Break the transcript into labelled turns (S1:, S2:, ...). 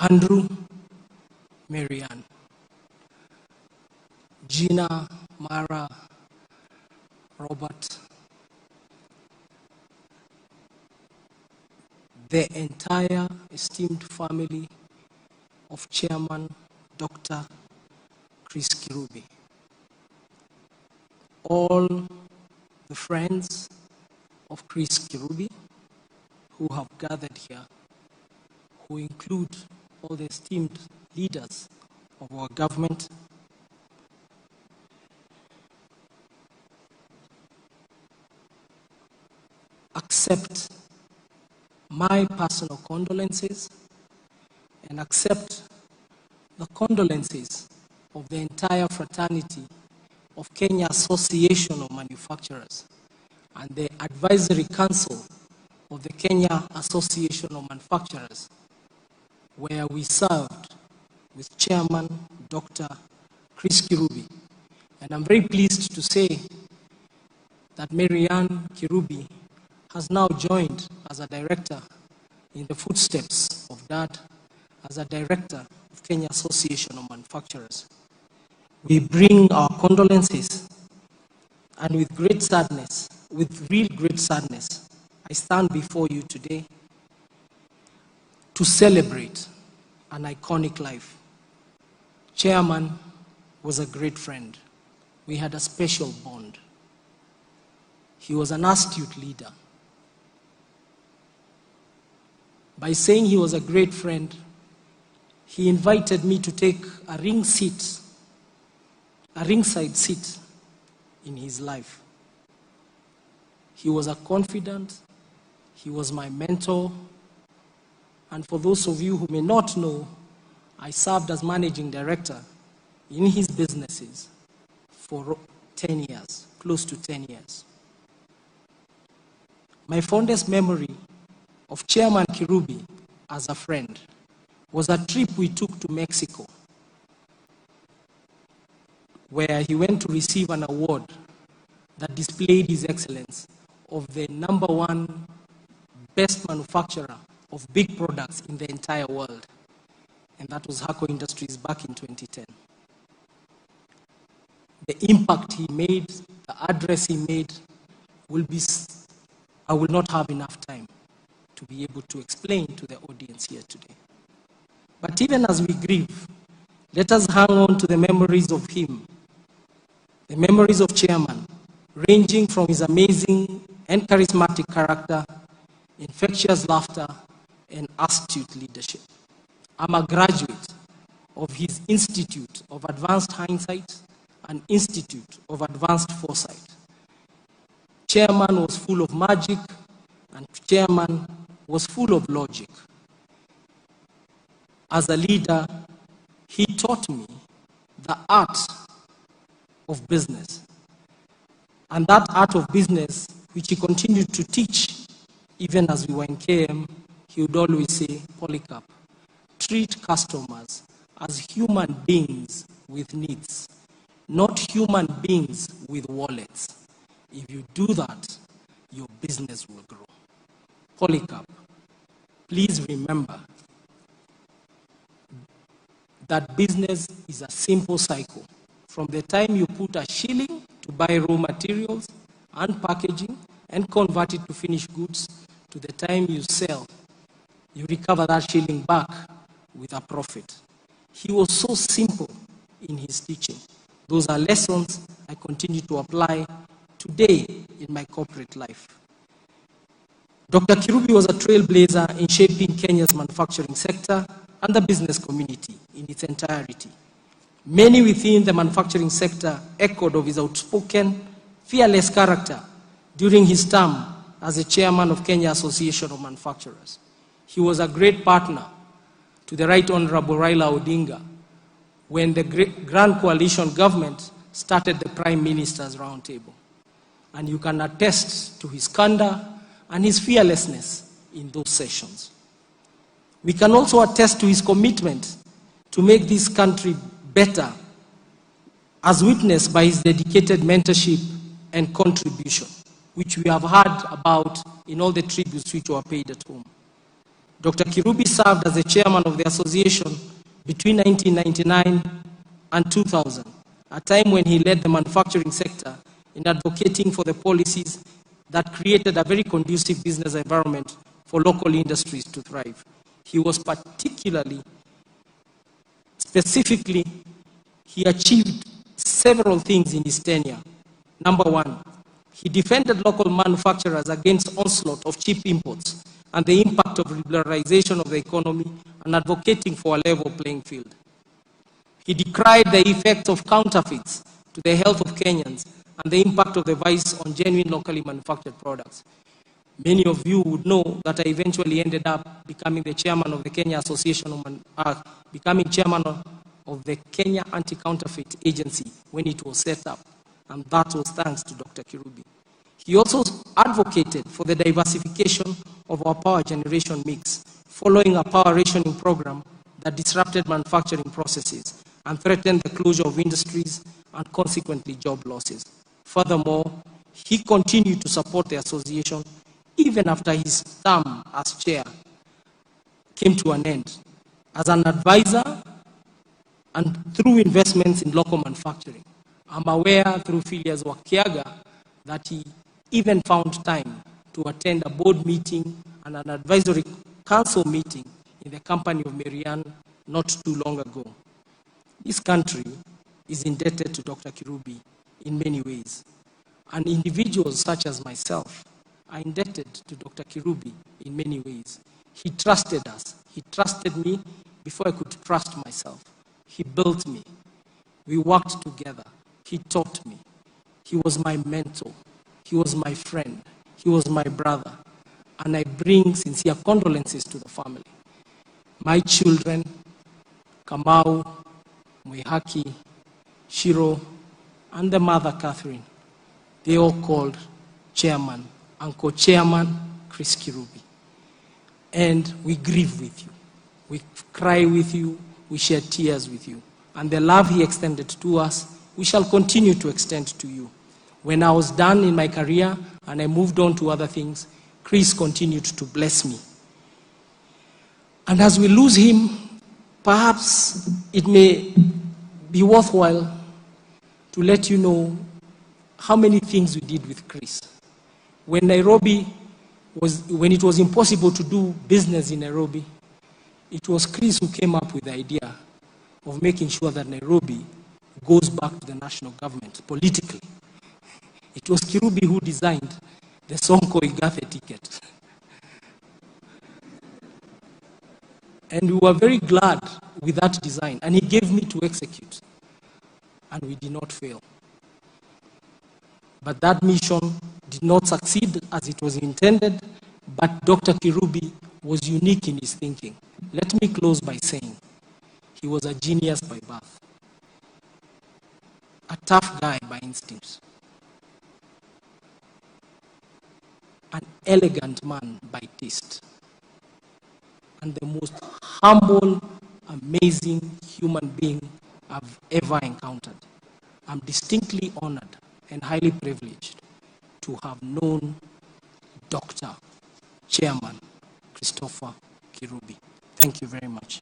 S1: Andrew, Marianne, Gina, Mara, Robert, the entire esteemed family of Chairman Dr. Chris Kirubi, all the friends of Chris Kirubi who have gathered here, who include all the esteemed leaders of our government, accept my personal condolences and accept the condolences of the entire fraternity of Kenya Association of Manufacturers and the Advisory Council of the Kenya Association of Manufacturers, where we served with Chairman Dr. Chris Kirubi. And I'm very pleased to say that Marianne Kirubi has now joined as a director in the footsteps of Dad as a director of Kenya Association of Manufacturers. We bring our condolences, and with great sadness, with real great sadness, I stand before you today to celebrate an iconic life. Chairman was a great friend. We had a special bond. He was an astute leader. By saying he was a great friend, he invited me to take a ringside seat in his life. He was a confidant, he was my mentor, and for those of you who may not know, I served as managing director in his businesses for 10 years, close to 10 years. My fondest memory of Chairman Kirubi as a friend was a trip we took to Mexico, where he went to receive an award that displayed his excellence of the #1 best manufacturer of big products in the entire world. And that was Hako Industries back in 2010. The impact he made, the address he made, I will not have enough time to be able to explain to the audience here today. But even as we grieve, let us hang on to the memories of him, the memories of Chairman, ranging from his amazing and charismatic character, infectious laughter, and astute leadership. I'm a graduate of his Institute of Advanced Hindsight and Institute of Advanced Foresight. Chairman was full of magic, and Chairman was full of logic. As a leader, he taught me the art of business. And that art of business, which he continued to teach, even as we were in KM, he would always say, Polycarp, treat customers as human beings with needs, not human beings with wallets. If you do that, your business will grow. Polycarp, please remember that business is a simple cycle. From the time you put a shilling to buy raw materials and packaging and convert it to finished goods, to the time you sell, you recover that shilling back with a profit. He was so simple in his teaching. Those are lessons I continue to apply today in my corporate life. Dr. Kirubi was a trailblazer in shaping Kenya's manufacturing sector and the business community in its entirety. Many within the manufacturing sector echoed of his outspoken, fearless character during his term as the chairman of Kenya Association of Manufacturers. He was a great partner to the Right Honorable Raila Odinga when the Grand Coalition government started the Prime Minister's Roundtable. And you can attest to his candor and his fearlessness in those sessions. We can also attest to his commitment to make this country better, as witnessed by his dedicated mentorship and contribution, which we have heard about in all the tributes which were paid at home. Dr. Kirubi served as the chairman of the association between 1999 and 2000, a time when he led the manufacturing sector in advocating for the policies that created a very conducive business environment for local industries to thrive. He was specifically, he achieved several things in his tenure. Number one, he defended local manufacturers against onslaught of cheap imports and the impact of liberalization of the economy and advocating for a level playing field. He decried the effects of counterfeits to the health of Kenyans and the impact of the vice on genuine locally manufactured products. Many of you would know that I eventually ended up becoming the chairman of the Kenya Association of becoming chairman of the Kenya Anti-Counterfeit Agency when it was set up, and that was thanks to Dr. Kirubi. He also advocated for the diversification of our power generation mix, following a power rationing program that disrupted manufacturing processes and threatened the closure of industries and consequently job losses. Furthermore, he continued to support the association even after his term as chair came to an end, as an advisor and through investments in local manufacturing. I'm aware through Phileas Wakiaga that he even found time to attend a board meeting and an advisory council meeting in the company of Marianne not too long ago. This country is indebted to Dr. Kirubi in many ways, and individuals such as myself are indebted to Dr. Kirubi in many ways. He trusted us. He trusted me before I could trust myself. He built me. We worked together. He taught me. He was my mentor. He was my friend. He was my brother. And I bring sincere condolences to the family. My children, Kamau, Mwihaki, Shiro, and the mother, Catherine, they all called Chairman, Uncle Chairman Chris Kirubi. And we grieve with you. We cry with you. We share tears with you. And the love he extended to us, we shall continue to extend to you. When I was done in my career and I moved on to other things, Chris continued to bless me. And as we lose him, perhaps it may be worthwhile to let you know how many things we did with Chris. When it was impossible to do business in Nairobi, it was Chris who came up with the idea of making sure that Nairobi goes back to the national government politically. It was Kirubi who designed the Sonko-Igathe ticket. And we were very glad with that design, and he gave me to execute. And we did not fail. But that mission did not succeed as it was intended, but Dr. Kirubi was unique in his thinking. Let me close by saying he was a genius by birth, a tough guy by instinct, an elegant man by taste, and the most humble, amazing human being I've ever encountered. I'm distinctly honored and highly privileged to have known Dr. Chairman Christopher Kirubi. Thank you very much.